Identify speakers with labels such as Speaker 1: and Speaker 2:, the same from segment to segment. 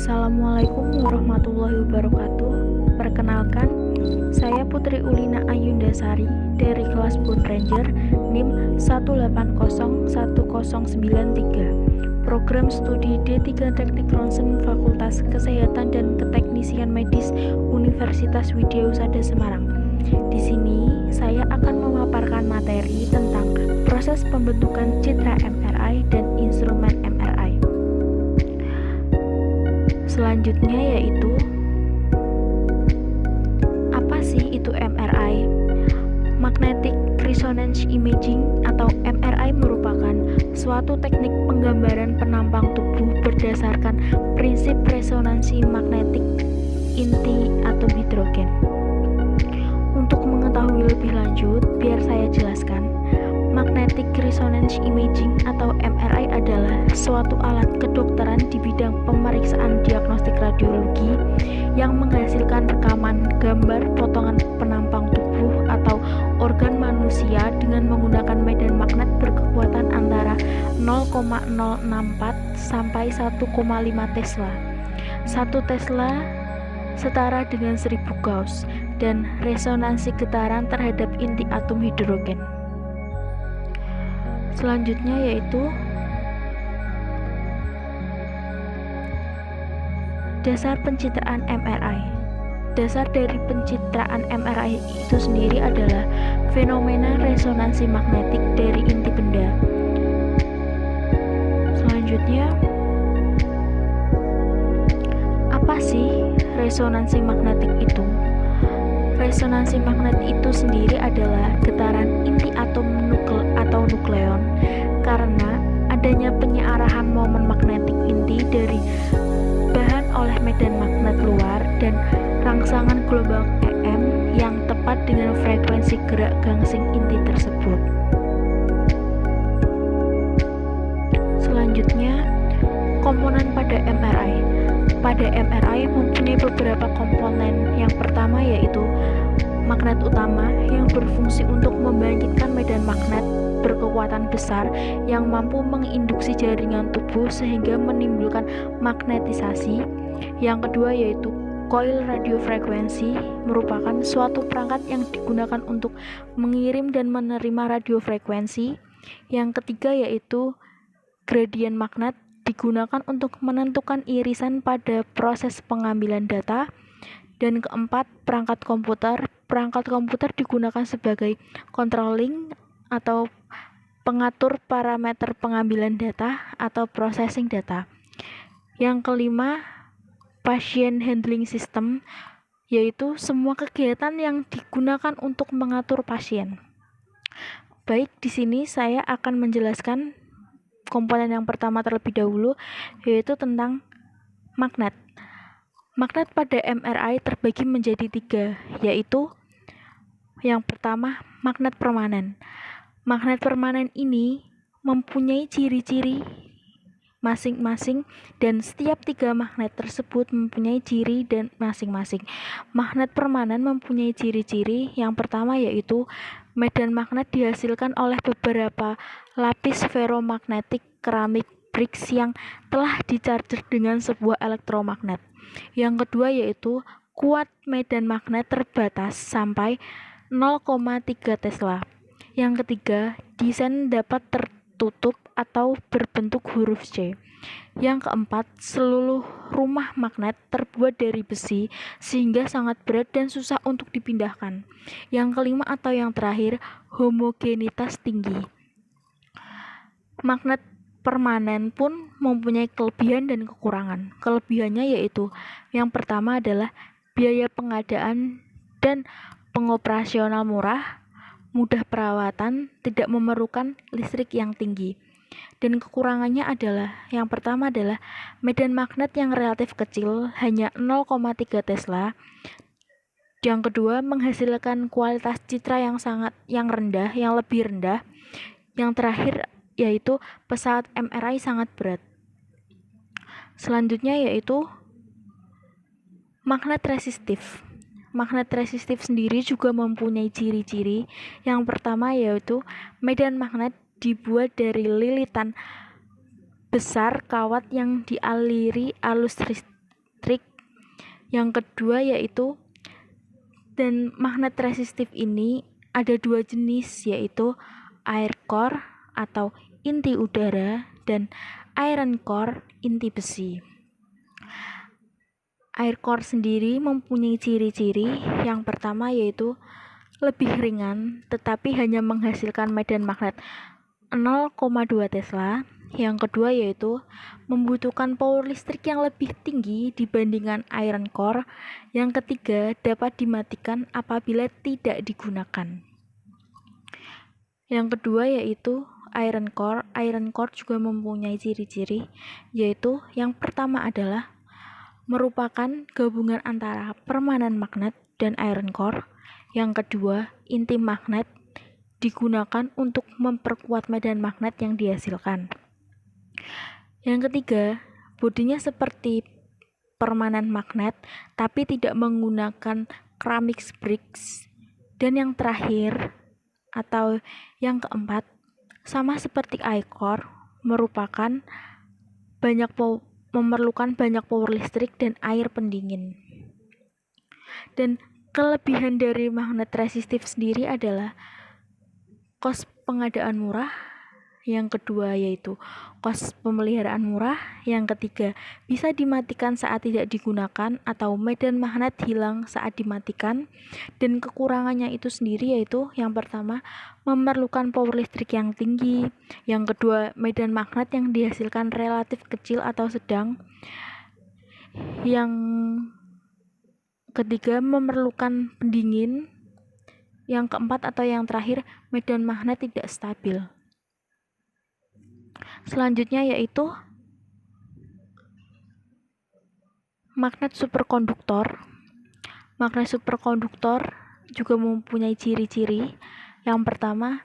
Speaker 1: Assalamualaikum warahmatullahi wabarakatuh. Perkenalkan, saya Putri Ulina Ayundasari dari kelas Bone Ranger NIM 1801093, Program Studi D3 Teknik Ronsen Fakultas Kesehatan dan Keteknisian Medis Universitas Widya-Usada Semarang. Di sini saya akan memaparkan materi tentang proses pembentukan citra MRI dan instrumen MRI. Selanjutnya yaitu apa sih itu MRI? Magnetic Resonance Imaging atau MRI merupakan suatu teknik penggambaran penampang tubuh berdasarkan prinsip resonansi magnetik inti atom hidrogen. Untuk mengetahui lebih lanjut, biar saya jelaskan. Magnetic Resonance Imaging atau MRI adalah suatu alat kedokteran di bidang pemeriksaan diagnostik radiologi yang menghasilkan rekaman gambar potongan penampang tubuh atau organ manusia dengan menggunakan medan magnet berkekuatan antara 0,064 sampai 1,5 Tesla. 1 Tesla setara dengan 1000 Gauss dan resonansi getaran terhadap inti atom hidrogen. Selanjutnya yaitu dasar pencitraan MRI. Dasar dari pencitraan MRI itu sendiri adalah fenomena resonansi magnetik dari inti benda. Selanjutnya, apa sih resonansi magnetik itu? Resonansi magnetik itu sendiri adalah getaran inti atom atau nukleon karena adanya penyearahan momen magnetik inti dari bahan oleh medan magnet luar dan rangsangan gelombang EM yang tepat dengan frekuensi gerak gangsing inti tersebut. Selanjutnya, komponen pada MRI. Pada MRI mempunyai beberapa komponen. Yang pertama yaitu magnet utama yang berfungsi untuk membangkitkan medan magnet berkekuatan besar yang mampu menginduksi jaringan tubuh sehingga menimbulkan magnetisasi. Yang kedua yaitu koil radiofrekuensi, merupakan suatu perangkat yang digunakan untuk mengirim dan menerima radiofrekuensi. Yang ketiga yaitu gradien magnet, digunakan untuk menentukan irisan pada proses pengambilan data. Dan keempat, perangkat komputer. Perangkat komputer digunakan sebagai controlling atau pengatur parameter pengambilan data atau processing data. Yang kelima, patient handling system, yaitu semua kegiatan yang digunakan untuk mengatur pasien. Baik, di sini saya akan menjelaskan komponen yang pertama terlebih dahulu, yaitu tentang magnet. Magnet pada MRI terbagi menjadi 3, yaitu yang pertama, magnet permanen. Magnet permanen ini mempunyai ciri-ciri masing-masing dan setiap 3 magnet tersebut mempunyai ciri dan masing-masing. Magnet permanen mempunyai ciri-ciri yang pertama yaitu medan magnet dihasilkan oleh beberapa lapis ferromagnetik keramik bricks yang telah dicharger dengan sebuah elektromagnet. Yang kedua yaitu kuat medan magnet terbatas sampai 0,3 Tesla. Yang ketiga, desain dapat tertutup atau berbentuk huruf C. Yang keempat, seluruh rumah magnet terbuat dari besi sehingga sangat berat dan susah untuk dipindahkan. Yang kelima atau yang terakhir, homogenitas tinggi. Magnet permanen pun mempunyai kelebihan dan kekurangan. Kelebihannya yaitu yang pertama adalah biaya pengadaan dan pengoperasional murah, mudah perawatan, tidak memerlukan listrik yang tinggi. Dan kekurangannya adalah yang pertama adalah medan magnet yang relatif kecil, hanya 0,3 Tesla. Yang kedua, menghasilkan kualitas citra yang lebih rendah. Yang terakhir yaitu pesawat MRI sangat berat. Selanjutnya yaitu magnet resistif. Magnet resistif sendiri juga mempunyai ciri-ciri. Yang pertama yaitu medan magnet dibuat dari lilitan besar kawat yang dialiri arus listrik. Yang kedua yaitu, dan magnet resistif ini ada dua jenis, yaitu air core atau inti udara dan iron core inti besi. Air core sendiri mempunyai ciri-ciri. Yang pertama yaitu lebih ringan tetapi hanya menghasilkan medan magnet 0,2 Tesla. Yang kedua yaitu membutuhkan power listrik yang lebih tinggi dibandingkan iron core. Yang ketiga dapat dimatikan apabila tidak digunakan. Yang kedua yaitu iron core. Iron core juga mempunyai ciri-ciri, yaitu yang pertama adalah merupakan gabungan antara permanen magnet dan iron core. Yang kedua, inti magnet digunakan untuk memperkuat medan magnet yang dihasilkan. Yang ketiga, bodinya seperti permanen magnet tapi tidak menggunakan ceramic bricks. Dan yang terakhir atau yang keempat, sama seperti iron core, memerlukan banyak power listrik dan air pendingin. Dan kelebihan dari magnet resistif sendiri adalah kos pengadaan murah. Yang kedua yaitu kos pemeliharaan murah. Yang ketiga, bisa dimatikan saat tidak digunakan atau medan magnet hilang saat dimatikan. Dan kekurangannya itu sendiri yaitu yang pertama, memerlukan power listrik yang tinggi. Yang kedua, medan magnet yang dihasilkan relatif kecil atau sedang. Yang ketiga, memerlukan pendingin. Yang keempat atau yang terakhir, medan magnet tidak stabil. Selanjutnya yaitu magnet superkonduktor. Magnet superkonduktor juga mempunyai ciri-ciri. Yang pertama,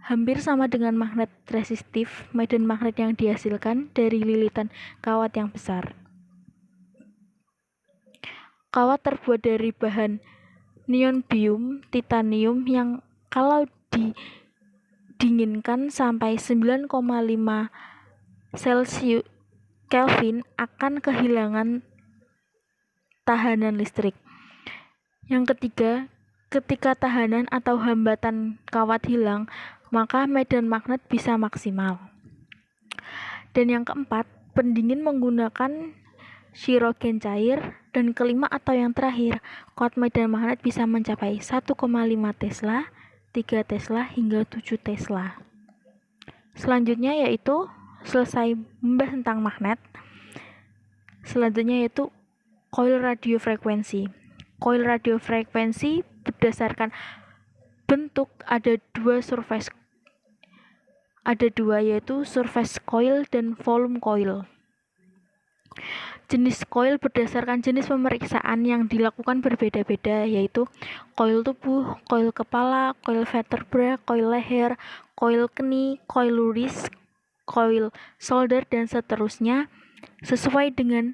Speaker 1: hampir sama dengan magnet resistif, medan magnet yang dihasilkan dari lilitan kawat yang besar. Kawat terbuat dari bahan niobium titanium yang kalau didinginkan sampai 9,5 Kelvin akan kehilangan tahanan listrik. Yang ketiga, ketika tahanan atau hambatan kawat hilang, maka medan magnet bisa maksimal. Dan yang keempat, pendingin menggunakan sirogen cair. Dan kelima atau yang terakhir, kuat medan magnet bisa mencapai 1,5 Tesla, 3 Tesla hingga 7 Tesla. Selanjutnya yaitu selesai membahas tentang magnet. Selanjutnya yaitu coil radiofrekuensi. Coil radiofrekuensi berdasarkan bentuk ada dua yaitu surface coil dan volume coil. Jenis coil berdasarkan jenis pemeriksaan yang dilakukan berbeda-beda, yaitu coil tubuh, coil kepala, coil vertebra, coil leher, coil keni, coil wrist, coil shoulder, dan seterusnya sesuai dengan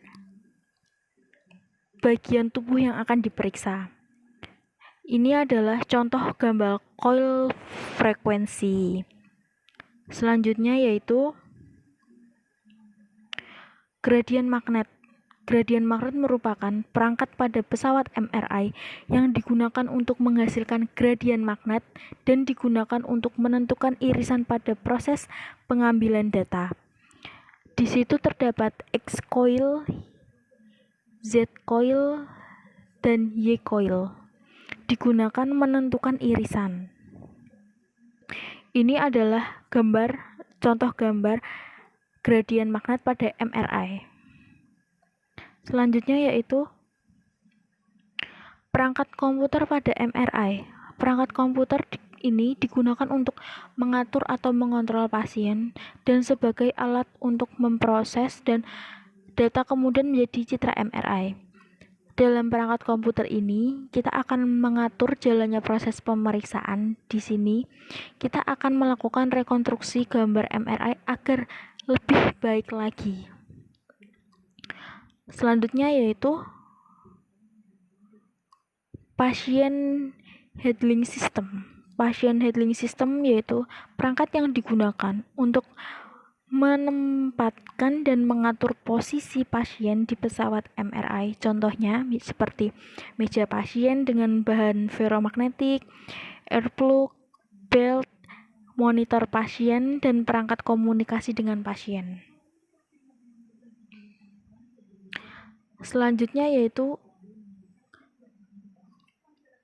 Speaker 1: bagian tubuh yang akan diperiksa. Ini adalah contoh gambar coil frekuensi. Selanjutnya yaitu gradien magnet. Gradien magnet merupakan perangkat pada pesawat MRI yang digunakan untuk menghasilkan gradien magnet dan digunakan untuk menentukan irisan pada proses pengambilan data. Di situ terdapat X coil, Z coil, dan Y coil. Digunakan menentukan irisan. Ini adalah contoh gambar gradien magnet pada MRI. Selanjutnya yaitu perangkat komputer pada MRI. Perangkat komputer ini digunakan untuk mengatur atau mengontrol pasien dan sebagai alat untuk memproses dan data kemudian menjadi citra MRI. Dalam perangkat komputer ini, kita akan mengatur jalannya proses pemeriksaan. Di sini, kita akan melakukan rekonstruksi gambar MRI agar lebih baik lagi. Selanjutnya yaitu patient handling system. Patient handling system yaitu perangkat yang digunakan untuk menempatkan dan mengatur posisi pasien di pesawat MRI. Contohnya seperti meja pasien dengan bahan ferromagnetik, earplug, belt, monitor pasien, dan perangkat komunikasi dengan pasien. Selanjutnya yaitu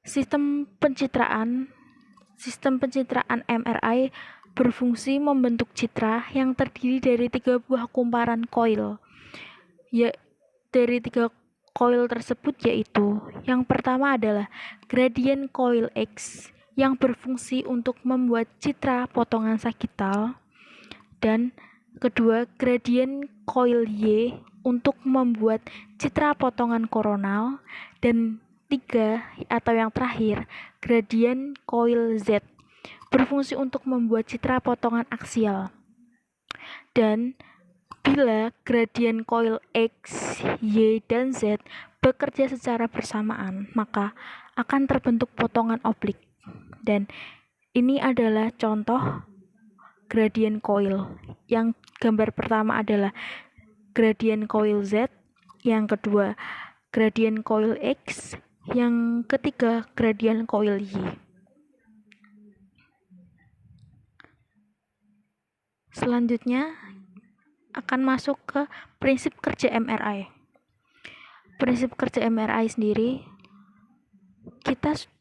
Speaker 1: sistem pencitraan. Sistem pencitraan MRI berfungsi membentuk citra yang terdiri dari 3 buah kumparan koil. Dari 3 koil tersebut yaitu yang pertama adalah gradient coil X yang berfungsi untuk membuat citra potongan sagital, dan kedua gradient coil Y untuk membuat citra potongan koronal, dan 3 atau yang terakhir gradient coil Z berfungsi untuk membuat citra potongan aksial. Dan bila gradient coil X, Y, dan Z bekerja secara bersamaan, maka akan terbentuk potongan oblik. Dan ini adalah contoh gradient coil. Yang gambar pertama adalah gradient coil Z, yang kedua gradient coil X, yang ketiga gradient coil Y. Selanjutnya akan masuk ke prinsip kerja MRI. Prinsip kerja MRI sendiri,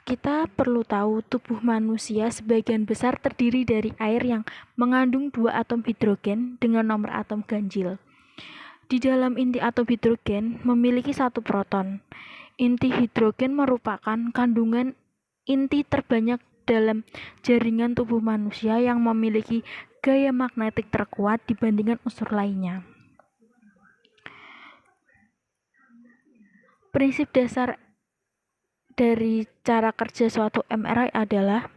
Speaker 1: kita perlu tahu tubuh manusia sebagian besar terdiri dari air yang mengandung 2 atom hidrogen dengan nomor atom ganjil. Di dalam inti atom hidrogen memiliki 1 proton. Inti hidrogen merupakan kandungan inti terbanyak dalam jaringan tubuh manusia yang memiliki gaya magnetik terkuat dibandingkan unsur lainnya. Prinsip dasar dari cara kerja suatu MRI adalah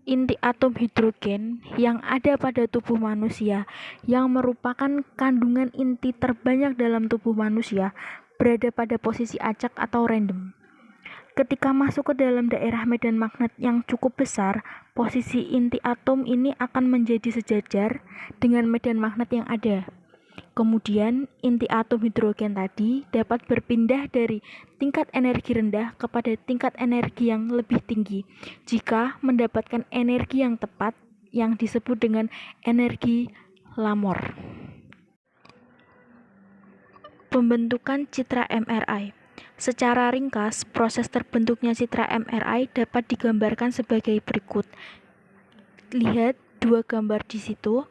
Speaker 1: inti atom hidrogen yang ada pada tubuh manusia yang merupakan kandungan inti terbanyak dalam tubuh manusia berada pada posisi acak atau random. Ketika masuk ke dalam daerah medan magnet yang cukup besar, posisi inti atom ini akan menjadi sejajar dengan medan magnet yang ada. Kemudian, inti atom hidrogen tadi dapat berpindah dari tingkat energi rendah kepada tingkat energi yang lebih tinggi jika mendapatkan energi yang tepat yang disebut dengan energi Lamor. Pembentukan citra MRI. Secara ringkas, proses terbentuknya citra MRI dapat digambarkan sebagai berikut. Lihat 2 gambar di situ.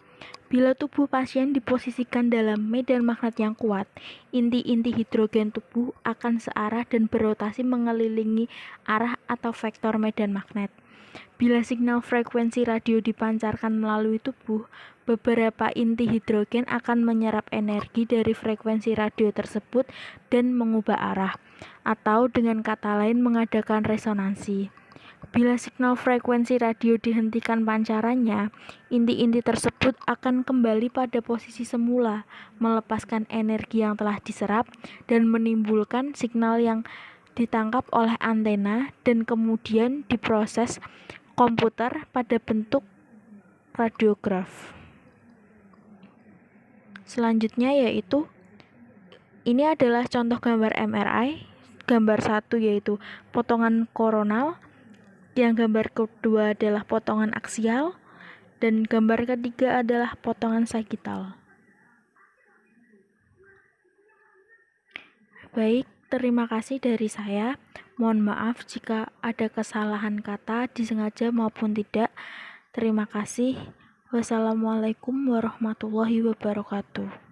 Speaker 1: Bila tubuh pasien diposisikan dalam medan magnet yang kuat, inti-inti hidrogen tubuh akan searah dan berotasi mengelilingi arah atau vektor medan magnet. Bila signal frekuensi radio dipancarkan melalui tubuh, beberapa inti hidrogen akan menyerap energi dari frekuensi radio tersebut dan mengubah arah, atau dengan kata lain mengadakan resonansi. Bila signal frekuensi radio dihentikan pancarannya, inti-inti tersebut akan kembali pada posisi semula, melepaskan energi yang telah diserap dan menimbulkan signal yang ditangkap oleh antena dan kemudian diproses komputer pada bentuk radiograf. Selanjutnya yaitu ini adalah contoh gambar MRI. Gambar 1 yaitu potongan koronal, yang gambar kedua adalah potongan aksial, dan gambar ketiga adalah potongan sagital. Baik, terima kasih dari saya. Mohon maaf jika ada kesalahan kata, disengaja maupun tidak. Terima kasih. Wassalamualaikum warahmatullahi wabarakatuh.